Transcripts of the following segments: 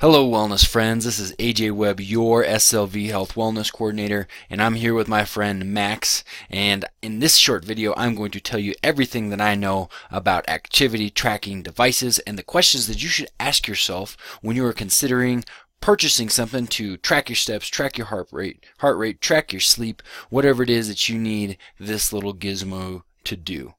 Hello, wellness friends. This is AJ Webb, your SLV Health Wellness Coordinator, and I'm here with my friend Max. And in this short video, I'm going to tell you everything that I know about activity tracking devices and the questions that you should ask yourself when you are considering purchasing something to track your steps, track your heart rate, track your sleep, whatever it is that you need this little gizmo to do.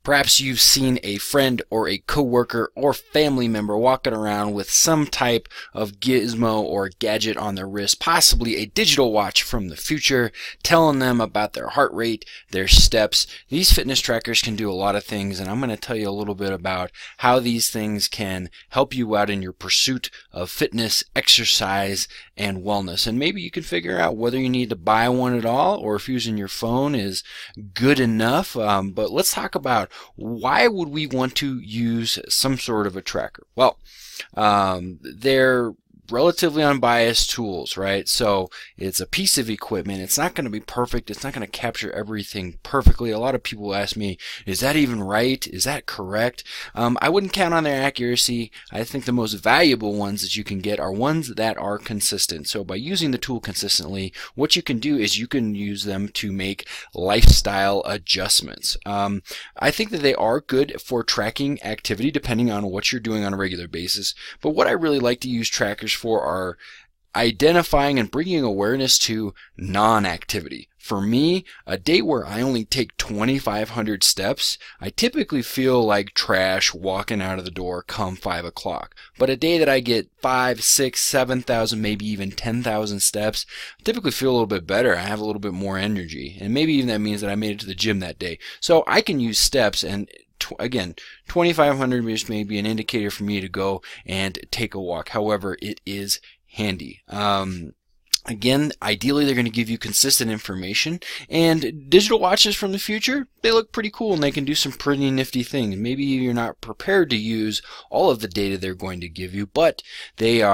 Perhaps you've seen a friend or a coworker or family member walking around with some type of gizmo or gadget on their wrist, possibly a digital watch from the future, telling them about their heart rate, their steps. These fitness trackers can do a lot of things, and I'm going to tell you a little bit about how these things can help you out in your pursuit of fitness, exercise, and wellness. And maybe you can figure out whether you need to buy one at all or if using your phone is good enough. But let's talk about why would we want to use some sort of a tracker? Well, they're relatively unbiased tools, right? So it's a piece of equipment. It's not going to be perfect. It's not going to capture everything perfectly. A lot of people ask me, is that even right? Is that correct? I wouldn't count on their accuracy. I think the most valuable ones that you can get are ones that are consistent. So by using the tool consistently, what you can do is you can use them to make lifestyle adjustments. I think that they are good for tracking activity depending on what you're doing on a regular basis. But what I really like to use trackers for are identifying and bringing awareness to non-activity. For me, a day where I only take 2,500 steps, I typically feel like trash walking out of the door come 5 o'clock. But a day that I get 5, 6, 7,000, maybe even 10,000 steps, I typically feel a little bit better. I have a little bit more energy. And maybe even that means that I made it to the gym that day. So I can use steps, and again, 2,500 meters may be an indicator for me to go and take a walk. However, it is handy. Again, ideally they're going to give you consistent information, and digital watches from the future, they look pretty cool and they can do some pretty nifty things. Maybe you're not prepared to use all of the data they're going to give you, but they're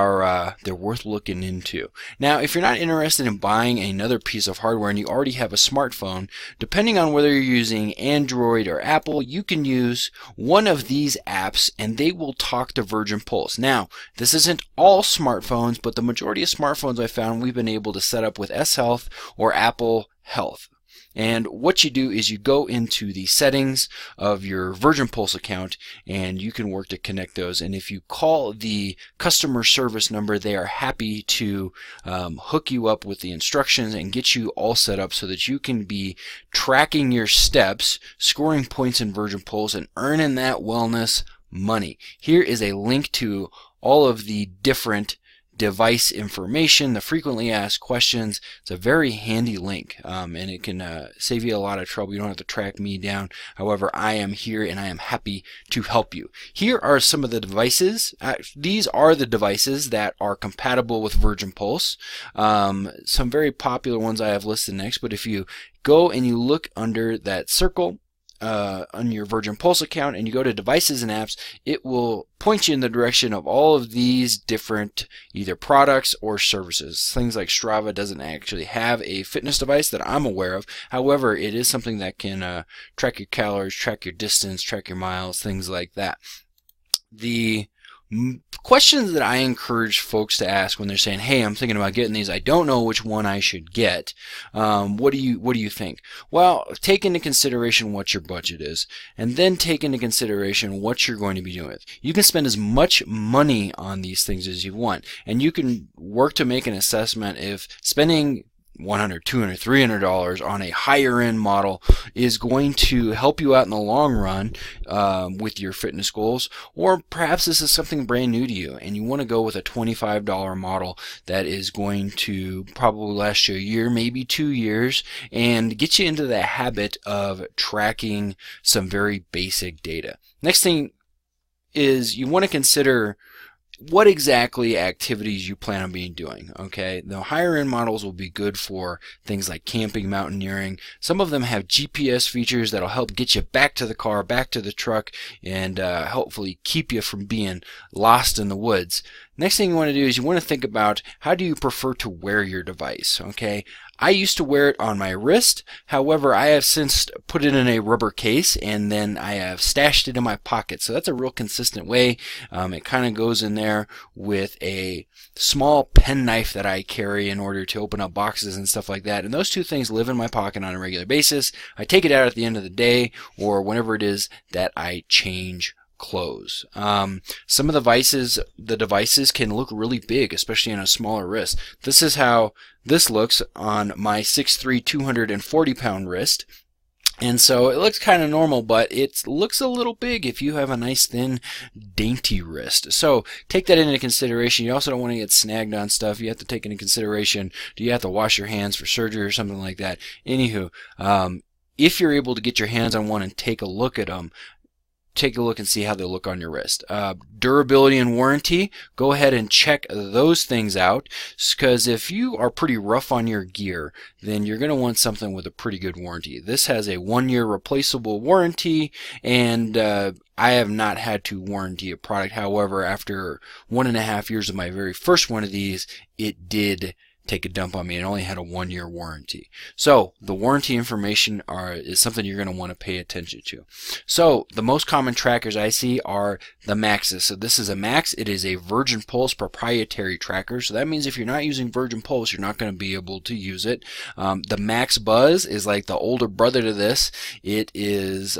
worth looking into. Now, if you're not interested in buying another piece of hardware and you already have a smartphone, depending on whether you're using Android or Apple, you can use one of these apps and they will talk to Virgin Pulse. Now, this isn't all smartphones, but the majority of smartphones I found we've been able to set up with S Health or Apple Health. And what you do is you go into the settings of your Virgin Pulse account and you can work to connect those. And if you call the customer service number, they are happy to hook you up with the instructions and get you all set up so that you can be tracking your steps, scoring points in Virgin Pulse, and earning that wellness money. Here is a link to all of the different device information, the frequently asked questions. It's a very handy link, and it can save you a lot of trouble. You don't have to track me down. However, I am here and I am happy to help you. Here are some of the devices. These are the devices that are compatible with Virgin Pulse. Some very popular ones I have listed next, but if you go and you look under that circle on your Virgin Pulse account and you go to devices and apps, it will point you in the direction of all of these different either products or services. Things like Strava doesn't actually have a fitness device that I'm aware of. However, it is something that can track your calories, track your distance, track your miles, things like that. The questions that I encourage folks to ask when they're saying, hey, I'm thinking about getting these, I don't know which one I should get. What do you think? Well, take into consideration what your budget is, and then take into consideration what you're going to be doing with. You can spend as much money on these things as you want, and you can work to make an assessment if spending $100, $200, $300 on a higher end model is going to help you out in the long run with your fitness goals, or perhaps this is something brand new to you and you want to go with a $25 model that is going to probably last you a year, maybe 2 years, and get you into the habit of tracking some very basic data. Next thing is you want to consider what exactly activities you plan on doing. Okay, the higher end models will be good for things like camping, mountaineering. Some of them have GPS features that'll help get you back to the car, back to the truck, and hopefully keep you from being lost in the woods. Next thing you want to do is you want to think about, how do you prefer to wear your device? Okay, I used to wear it on my wrist. However, I have since put it in a rubber case, and then I have stashed it in my pocket. So that's a real consistent way. It kind of goes in there with a small pen knife that I carry in order to open up boxes and stuff like that. And those two things live in my pocket on a regular basis. I take it out at the end of the day or whenever it is that I change clothes. Some of the devices can look really big, especially on a smaller wrist. This is how this looks on my 6'3", 240-pound wrist. And so it looks kind of normal, but it looks a little big if you have a nice thin dainty wrist. So take that into consideration. You also don't want to get snagged on stuff. You have to take into consideration, do you have to wash your hands for surgery or something like that? Anywho, if you're able to get your hands on one and take a look at them, take a look and see how they look on your wrist. Durability and warranty, go ahead and check those things out, because if you are pretty rough on your gear, then you're going to want something with a pretty good warranty. This has a 1-year replaceable warranty, and I have not had to warranty a product. However, after 1.5 years of my very first one of these, it did take a dump on me. It only had a 1-year warranty. So the warranty information is something you're going to want to pay attention to. So the most common trackers I see are the Maxes. So this is a Max. It is a Virgin Pulse proprietary tracker. So that means if you're not using Virgin Pulse, you're not going to be able to use it. The Max Buzz is like the older brother to this. It is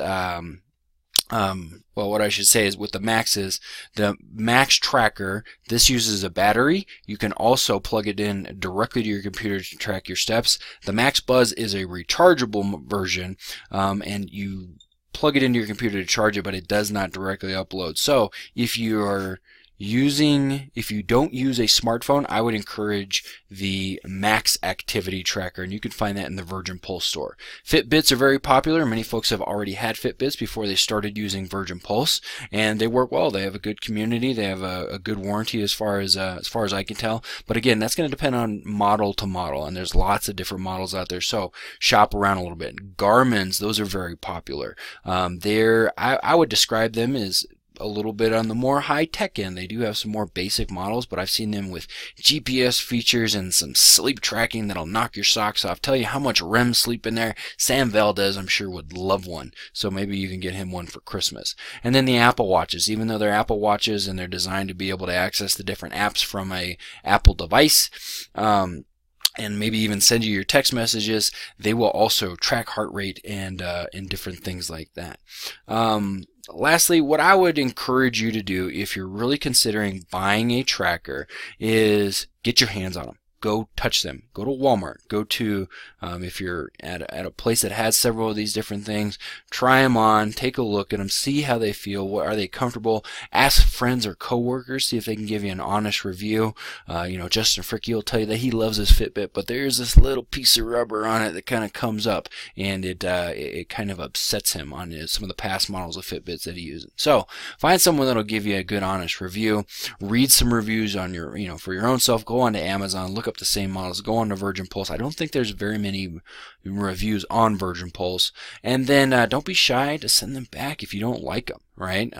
well, what I should say is with the Maxes, the Max Tracker, this uses a battery. You can also plug it in directly to your computer to track your steps. The Max Buzz is a rechargeable version, and you plug it into your computer to charge it, but it does not directly upload. So if you don't use a smartphone, I would encourage the Max Activity Tracker, and you can find that in the Virgin Pulse store. Fitbits are very popular. Many folks have already had Fitbits before they started using Virgin Pulse, and they work well. They have a good community. They have a good warranty as far as I can tell. But again, that's going to depend on model to model, and there's lots of different models out there. So shop around a little bit. Garmin's, those are very popular. I would describe them as a little bit on the more high-tech end. They do have some more basic models, but I've seen them with GPS features and some sleep tracking that'll knock your socks off. Tell you how much REM sleep in there. Sam Valdez, I'm sure, would love one. So maybe you can get him one for Christmas. And then the Apple Watches. Even though they're Apple Watches and they're designed to be able to access the different apps from a Apple device, and maybe even send you your text messages, they will also track heart rate and different things like that. Lastly, what I would encourage you to do if you're really considering buying a tracker is get your hands on them. Go touch them. Go to Walmart. Go to, if you're at a place that has several of these different things, try them on, take a look at them, see how they feel, what are they comfortable. Ask friends or coworkers, see if they can give you an honest review. Justin Fricky will tell you that he loves his Fitbit, but there's this little piece of rubber on it that kind of comes up, and it kind of upsets him on some of the past models of Fitbits that he uses. So find someone that'll give you a good honest review. Read some reviews on your, for your own self. Go onto Amazon, look up the same models, go on to Virgin Pulse. I don't think there's very many reviews on Virgin Pulse. And then don't be shy to send them back if you don't like them, right?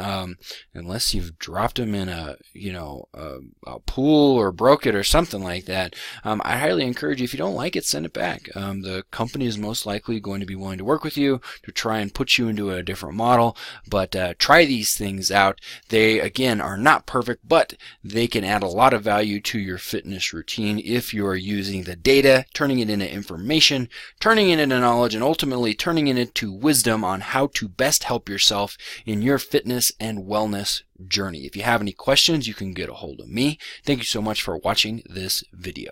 Unless you've dropped them in a pool or broke it or something like that. I highly encourage you, if you don't like it, send it back. The company is most likely going to be willing to work with you to try and put you into a different model, but try these things out. They, again, are not perfect, but they can add a lot of value to your fitness routine if you are using the data, turning it into information, turning it into knowledge, and ultimately turning it into wisdom on how to best help yourself in your fitness and wellness journey. If you have any questions, you can get a hold of me. Thank you so much for watching this video.